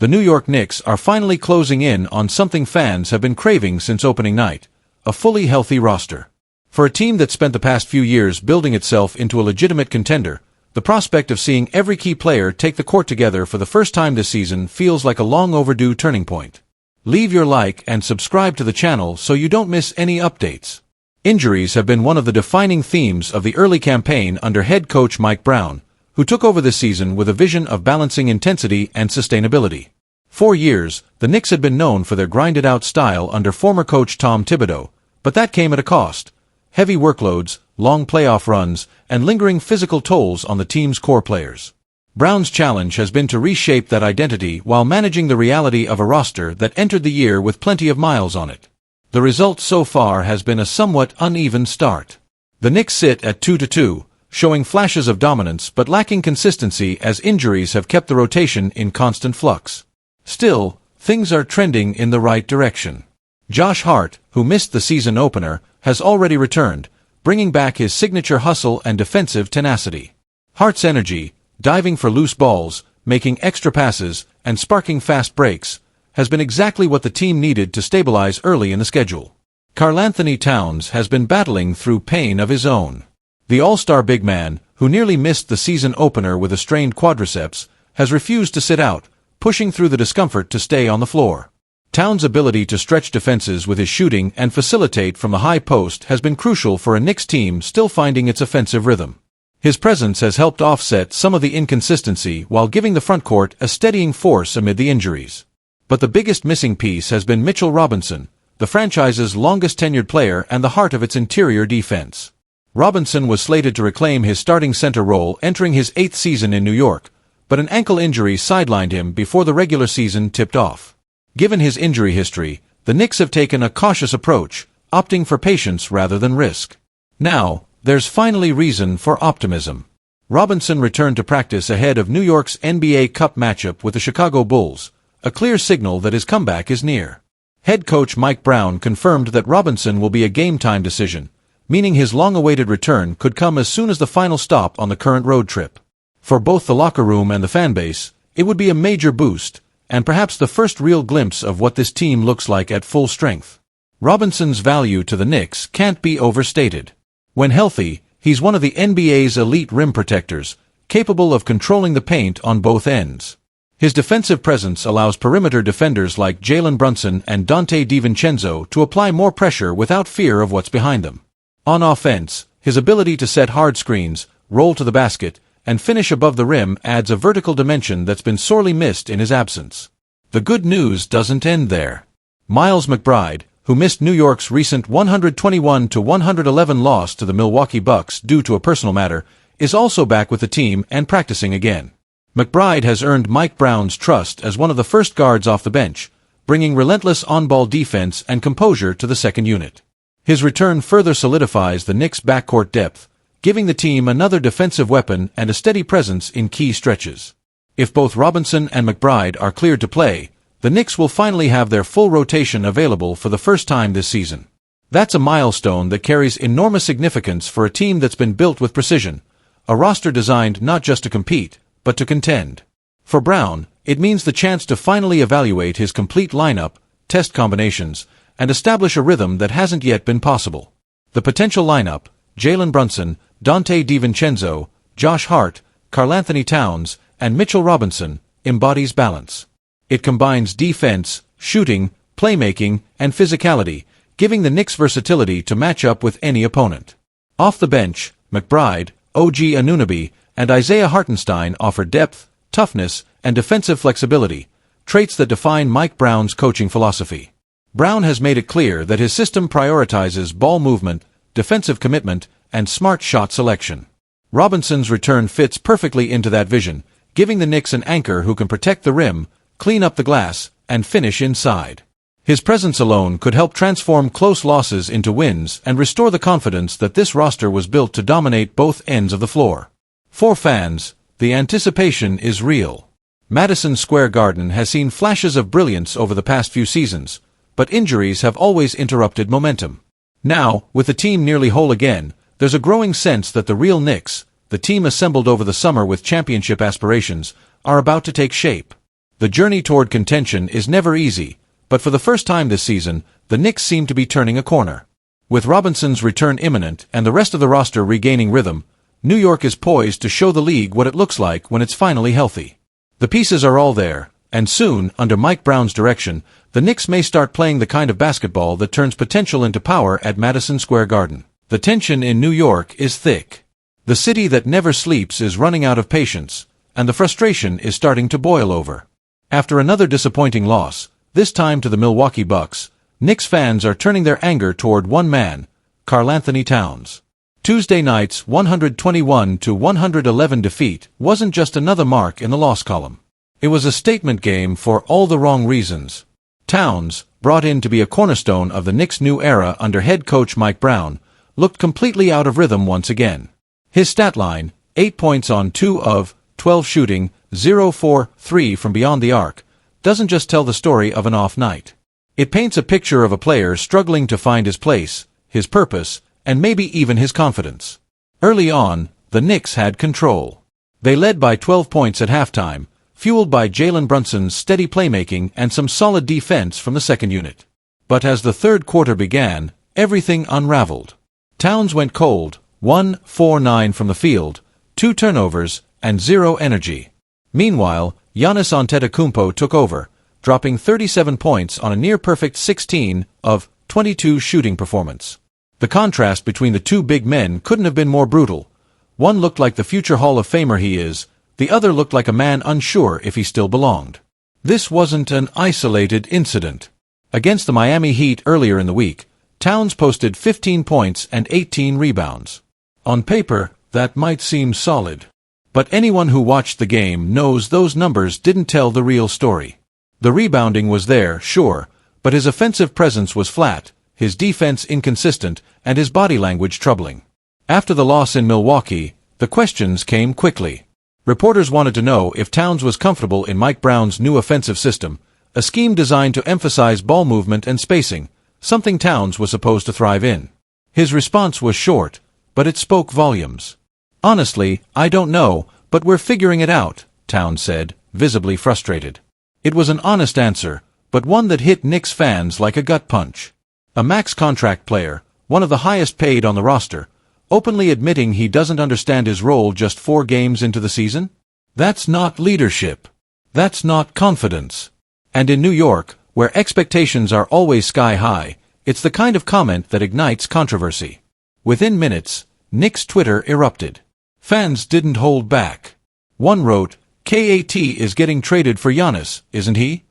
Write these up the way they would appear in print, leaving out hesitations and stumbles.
The New York Knicks are finally closing in on something fans have been craving since opening night: a fully healthy roster. For a team that spent the past few years building itself into a legitimate contender, the prospect of seeing every key player take the court together for the first time this season feels like a long overdue turning point. Leave your like and subscribe to the channel so you don't miss any updates. Injuries have been one of the defining themes of the early campaign under head coach Mike Brown, who took over this season with a vision of balancing intensity and sustainability. For years, the Knicks had been known for their grinded-out style under former coach Tom Thibodeau, but that came at a cost: heavy workloads, long playoff runs, and lingering physical tolls on the team's core players. Brown's challenge has been to reshape that identity while managing the reality of a roster that entered the year with plenty of miles on it. The result so far has been a somewhat uneven start. The Knicks sit at 2-2, showing flashes of dominance but lacking consistency as injuries have kept the rotation in constant flux. Still, things are trending in the right direction. Josh Hart, who missed the season opener, has already returned, bringing back his signature hustle and defensive tenacity. Hart's energy, diving for loose balls, making extra passes, and sparking fast breaks, has been exactly what the team needed to stabilize early in the schedule. Karl-Anthony Towns has been battling through pain of his own. The all-star big man, who nearly missed the season opener with a strained quadriceps, has refused to sit out, pushing through the discomfort to stay on the floor. Towns' ability to stretch defenses with his shooting and facilitate from the high post has been crucial for a Knicks team still finding its offensive rhythm. His presence has helped offset some of the inconsistency while giving the frontcourt a steadying force amid the injuries. But the biggest missing piece has been Mitchell Robinson, the franchise's longest-tenured player and the heart of its interior defense. Robinson was slated to reclaim his starting center role entering his 8th season in New York, but an ankle injury sidelined him before the regular season tipped off. Given his injury history, the Knicks have taken a cautious approach, opting for patience rather than risk. Now, there's finally reason for optimism. Robinson returned to practice ahead of New York's NBA Cup matchup with the Chicago Bulls, a clear signal that his comeback is near. Head coach Mike Brown confirmed that Robinson will be a game-time decision, meaning his long-awaited return could come as soon as the final stop on the current road trip. For both the locker room and the fanbase, it would be a major boost, and perhaps the first real glimpse of what this team looks like at full strength. Robinson's value to the Knicks can't be overstated. When healthy, he's one of the NBA's elite rim protectors, capable of controlling the paint on both ends. His defensive presence allows perimeter defenders like Jalen Brunson and Donte DiVincenzo to apply more pressure without fear of what's behind them. On offense, his ability to set hard screens, roll to the basket, and finish above the rim adds a vertical dimension that's been sorely missed in his absence. The good news doesn't end there. Miles McBride, who missed New York's recent 121-111 loss to the Milwaukee Bucks due to a personal matter, is also back with the team and practicing again. McBride has earned Mike Brown's trust as one of the first guards off the bench, bringing relentless on-ball defense and composure to the second unit. His return further solidifies the Knicks' backcourt depth, giving the team another defensive weapon and a steady presence in key stretches. If both Robinson and McBride are cleared to play, the Knicks will finally have their full rotation available for the first time this season. That's a milestone that carries enormous significance for a team that's been built with precision, a roster designed not just to compete, but to contend. For Brown, it means the chance to finally evaluate his complete lineup, test combinations, and establish a rhythm that hasn't yet been possible. The potential lineup: Jalen Brunson, Donte DiVincenzo, Josh Hart, Karl-Anthony Towns, and Mitchell Robinson, embodies balance. It combines defense, shooting, playmaking, and physicality, giving the Knicks versatility to match up with any opponent. Off the bench, McBride, OG Anunoby, and Isaiah Hartenstein offer depth, toughness, and defensive flexibility, traits that define Mike Brown's coaching philosophy. Brown has made it clear that his system prioritizes ball movement, defensive commitment, and smart shot selection. Robinson's return fits perfectly into that vision, giving the Knicks an anchor who can protect the rim, clean up the glass, and finish inside. His presence alone could help transform close losses into wins and restore the confidence that this roster was built to dominate both ends of the floor. For fans, the anticipation is real. Madison Square Garden has seen flashes of brilliance over the past few seasons, but injuries have always interrupted momentum. Now, with the team nearly whole again, there's a growing sense that the real Knicks, the team assembled over the summer with championship aspirations, are about to take shape. The journey toward contention is never easy, but for the first time this season, the Knicks seem to be turning a corner. With Robinson's return imminent and the rest of the roster regaining rhythm, New York is poised to show the league what it looks like when it's finally healthy. The pieces are all there, and soon, under Mike Brown's direction, the Knicks may start playing the kind of basketball that turns potential into power at Madison Square Garden. The tension in New York is thick. The city that never sleeps is running out of patience, and the frustration is starting to boil over. After another disappointing loss, this time to the Milwaukee Bucks, Knicks fans are turning their anger toward one man, Karl-Anthony Towns. Tuesday night's 121-111 defeat wasn't just another mark in the loss column. It was a statement game for all the wrong reasons. Towns, brought in to be a cornerstone of the Knicks' new era under head coach Mike Brown, looked completely out of rhythm once again. His stat line, 8 points on 2 of 12 shooting, 0-for-3 from beyond the arc, doesn't just tell the story of an off night. It paints a picture of a player struggling to find his place, his purpose, and maybe even his confidence. Early on, the Knicks had control. They led by 12 points at halftime, fueled by Jalen Brunson's steady playmaking and some solid defense from the second unit. But as the third quarter began, everything unraveled. Towns went cold, 1-for-9 from the field, 2 turnovers, and 0 energy. Meanwhile, Giannis Antetokounmpo took over, dropping 37 points on a near-perfect 16 of 22 shooting performance. The contrast between the two big men couldn't have been more brutal. One looked like the future Hall of Famer he is, the other looked like a man unsure if he still belonged. This wasn't an isolated incident. Against the Miami Heat earlier in the week, Towns posted 15 points and 18 rebounds. On paper, that might seem solid. But anyone who watched the game knows those numbers didn't tell the real story. The rebounding was there, sure, but his offensive presence was flat, his defense inconsistent, and his body language troubling. After the loss in Milwaukee, the questions came quickly. Reporters wanted to know if Towns was comfortable in Mike Brown's new offensive system, a scheme designed to emphasize ball movement and spacing, something Towns was supposed to thrive in. His response was short, but it spoke volumes. "Honestly, I don't know, but we're figuring it out," Towns said, visibly frustrated. It was an honest answer, but one that hit Knicks fans like a gut punch. A max contract player, one of the highest paid on the roster, openly admitting he doesn't understand his role just 4 games into the season? That's not leadership. That's not confidence. And in New York, where expectations are always sky high, it's the kind of comment that ignites controversy. Within minutes, Knicks Twitter erupted. Fans didn't hold back. One wrote, "KAT is getting traded for Giannis, isn't he?"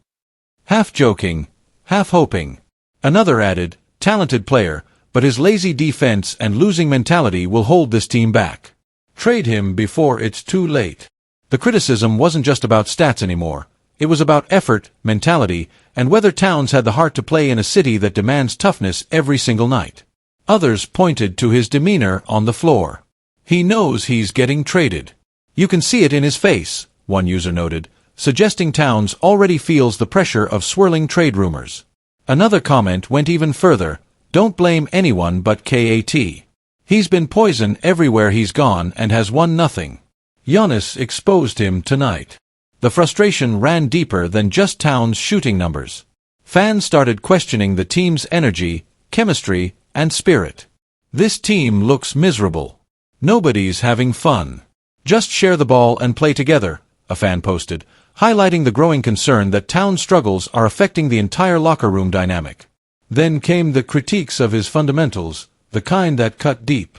Half joking, half hoping. Another added, "Talented player, but his lazy defense and losing mentality will hold this team back. Trade him before it's too late." The criticism wasn't just about stats anymore. It was about effort, mentality, and whether Towns had the heart to play in a city that demands toughness every single night. Others pointed to his demeanor on the floor. "He knows he's getting traded. You can see it in his face," one user noted, suggesting Towns already feels the pressure of swirling trade rumors. Another comment went even further, "Don't blame anyone but KAT. He's been poison everywhere he's gone and has won nothing. Giannis exposed him tonight." The frustration ran deeper than just Towns' shooting numbers. Fans started questioning the team's energy, chemistry, and spirit. "This team looks miserable. Nobody's having fun. Just share the ball and play together," a fan posted, highlighting the growing concern that Towns' struggles are affecting the entire locker room dynamic. Then came the critiques of his fundamentals, the kind that cut deep.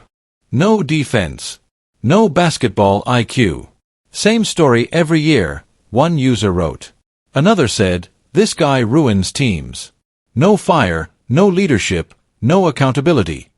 No defense. No basketball IQ. "Same story every year," one user wrote. Another said, "This guy ruins teams. No fire, no leadership, no accountability."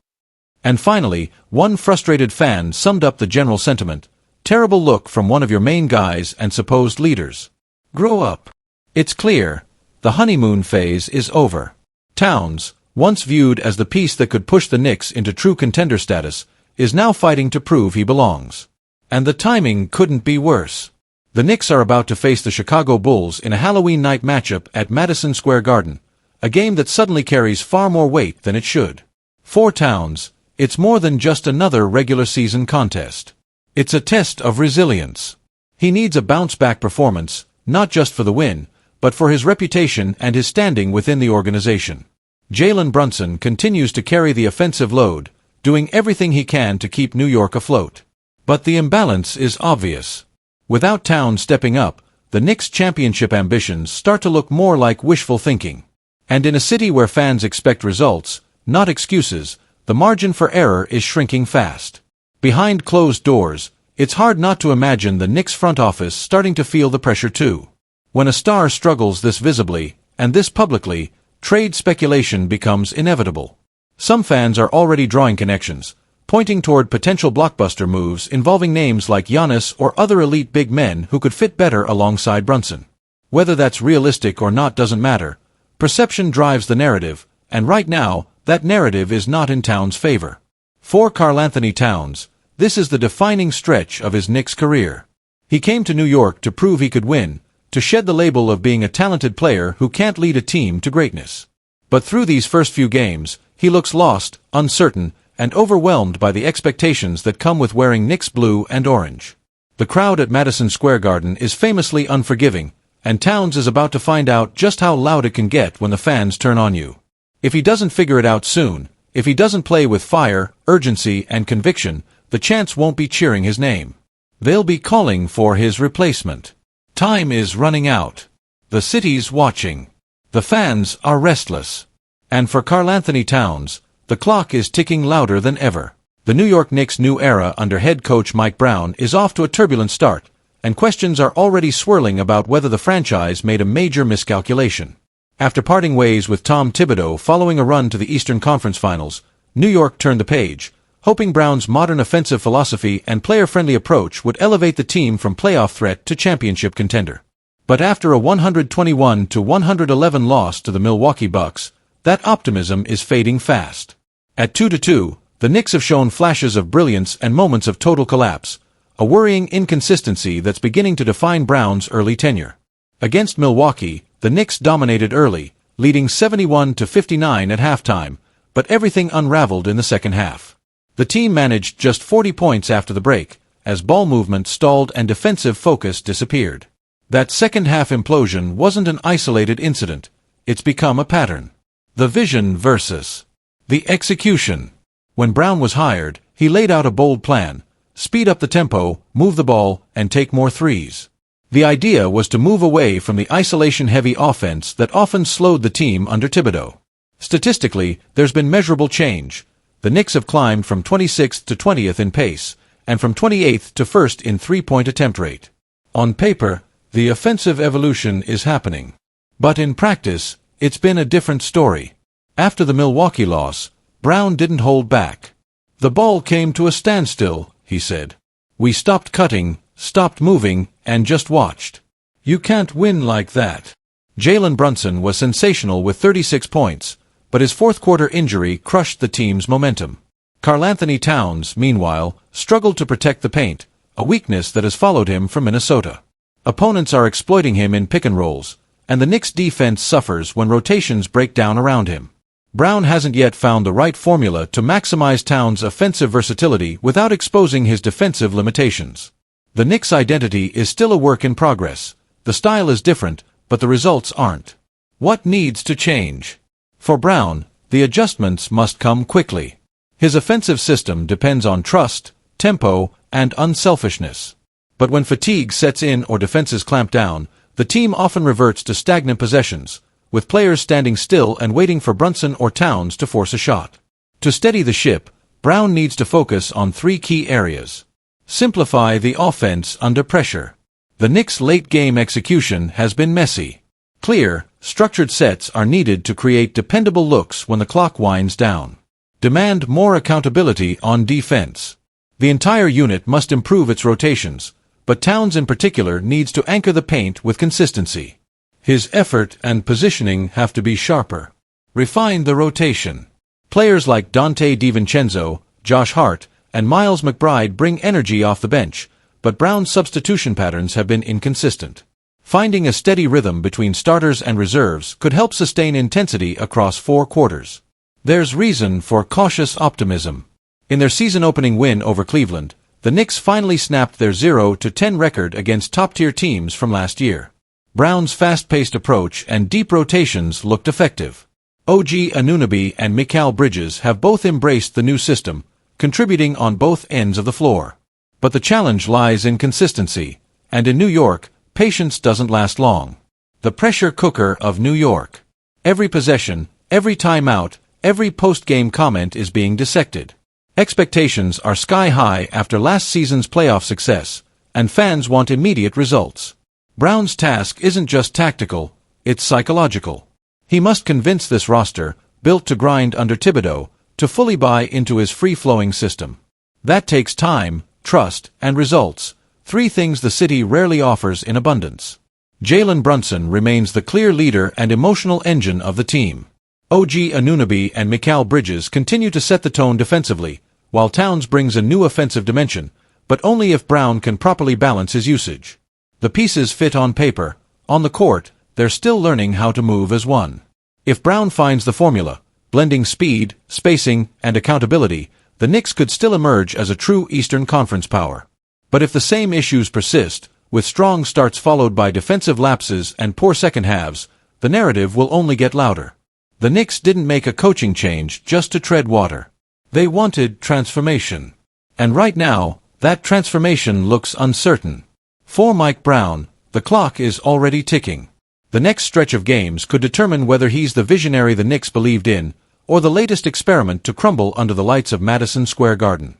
And finally, one frustrated fan summed up the general sentiment, "Terrible look from one of your main guys and supposed leaders. Grow up." It's clear, the honeymoon phase is over. Towns, once viewed as the piece that could push the Knicks into true contender status, is now fighting to prove he belongs. And the timing couldn't be worse. The Knicks are about to face the Chicago Bulls in a Halloween night matchup at Madison Square Garden, a game that suddenly carries far more weight than it should. For Towns, it's more than just another regular season contest. It's a test of resilience. He needs a bounce-back performance, not just for the win, but for his reputation and his standing within the organization. Jalen Brunson continues to carry the offensive load, doing everything he can to keep New York afloat. But the imbalance is obvious. Without Towns stepping up, the Knicks' championship ambitions start to look more like wishful thinking. And in a city where fans expect results, not excuses, the margin for error is shrinking fast. Behind closed doors, it's hard not to imagine the Knicks front office starting to feel the pressure too. When a star struggles this visibly, and this publicly, trade speculation becomes inevitable. Some fans are already drawing connections, pointing toward potential blockbuster moves involving names like Giannis or other elite big men who could fit better alongside Brunson. Whether that's realistic or not doesn't matter. Perception drives the narrative, and right now, that narrative is not in Towns' favor. For Karl-Anthony Towns, this is the defining stretch of his Knicks career. He came to New York to prove he could win, to shed the label of being a talented player who can't lead a team to greatness. But through these first few games, he looks lost, uncertain, and overwhelmed by the expectations that come with wearing Knicks blue and orange. The crowd at Madison Square Garden is famously unforgiving, and Towns is about to find out just how loud it can get when the fans turn on you. If he doesn't figure it out soon, if he doesn't play with fire, urgency, and conviction, the chants won't be cheering his name. They'll be calling for his replacement. Time is running out. The city's watching. The fans are restless. And for Karl-Anthony Towns, the clock is ticking louder than ever. The New York Knicks' new era under head coach Mike Brown is off to a turbulent start, and questions are already swirling about whether the franchise made a major miscalculation. After parting ways with Tom Thibodeau following a run to the Eastern Conference Finals, New York turned the page, hoping Brown's modern offensive philosophy and player-friendly approach would elevate the team from playoff threat to championship contender. But after a 121-111 loss to the Milwaukee Bucks, that optimism is fading fast. At 2-2, the Knicks have shown flashes of brilliance and moments of total collapse, a worrying inconsistency that's beginning to define Brown's early tenure. Against Milwaukee, the Knicks dominated early, leading 71-59 at halftime, but everything unraveled in the second half. The team managed just 40 points after the break, as ball movement stalled and defensive focus disappeared. That second-half implosion wasn't an isolated incident. It's become a pattern. The vision versus the execution. When Brown was hired, he laid out a bold plan: speed up the tempo, move the ball, and take more threes. The idea was to move away from the isolation-heavy offense that often slowed the team under Thibodeau. Statistically, there's been measurable change. The Knicks have climbed from 26th to 20th in pace, and from 28th to 1st in three-point attempt rate. On paper, the offensive evolution is happening. But in practice, it's been a different story. After the Milwaukee loss, Brown didn't hold back. "The ball came to a standstill," he said. "We stopped cutting, stopped moving, and just watched. You can't win like that." Jalen Brunson was sensational with 36 points, but his fourth-quarter injury crushed the team's momentum. Karl-Anthony Towns, meanwhile, struggled to protect the paint, a weakness that has followed him from Minnesota. Opponents are exploiting him in pick-and-rolls, and the Knicks' defense suffers when rotations break down around him. Brown hasn't yet found the right formula to maximize Towns' offensive versatility without exposing his defensive limitations. The Knicks' identity is still a work in progress. The style is different, but the results aren't. What needs to change? For Brown, the adjustments must come quickly. His offensive system depends on trust, tempo, and unselfishness. But when fatigue sets in or defenses clamp down, the team often reverts to stagnant possessions, with players standing still and waiting for Brunson or Towns to force a shot. To steady the ship, Brown needs to focus on three key areas. Simplify the offense under pressure. The Knicks' late-game execution has been messy. Clear, structured sets are needed to create dependable looks when the clock winds down. Demand more accountability on defense. The entire unit must improve its rotations, but Towns in particular needs to anchor the paint with consistency. His effort and positioning have to be sharper. Refine the rotation. Players like Dante DiVincenzo, Josh Hart, and Miles McBride bring energy off the bench, but Brown's substitution patterns have been inconsistent. Finding a steady rhythm between starters and reserves could help sustain intensity across 4 quarters. There's reason for cautious optimism. In their season-opening win over Cleveland, the Knicks finally snapped their 0-10 record against top-tier teams from last year. Brown's fast-paced approach and deep rotations looked effective. OG Anunoby and Mikal Bridges have both embraced the new system, contributing on both ends of the floor. But the challenge lies in consistency, and in New York, patience doesn't last long. The pressure cooker of New York. Every possession, every timeout, every post-game comment is being dissected. Expectations are sky-high after last season's playoff success, and fans want immediate results. Brown's task isn't just tactical, it's psychological. He must convince this roster, built to grind under Thibodeau, to fully buy into his free-flowing system. That takes time, trust, and results, three things the city rarely offers in abundance. Jalen Brunson remains the clear leader and emotional engine of the team. OG Anunoby and Mikal Bridges continue to set the tone defensively, while Towns brings a new offensive dimension, but only if Brown can properly balance his usage. The pieces fit on paper. On the court, they're still learning how to move as one. If Brown finds the formula, blending speed, spacing, and accountability, the Knicks could still emerge as a true Eastern Conference power. But if the same issues persist, with strong starts followed by defensive lapses and poor second halves, the narrative will only get louder. The Knicks didn't make a coaching change just to tread water. They wanted transformation. And right now, that transformation looks uncertain. For Mike Brown, the clock is already ticking. The next stretch of games could determine whether he's the visionary the Knicks believed in, or the latest experiment to crumble under the lights of Madison Square Garden.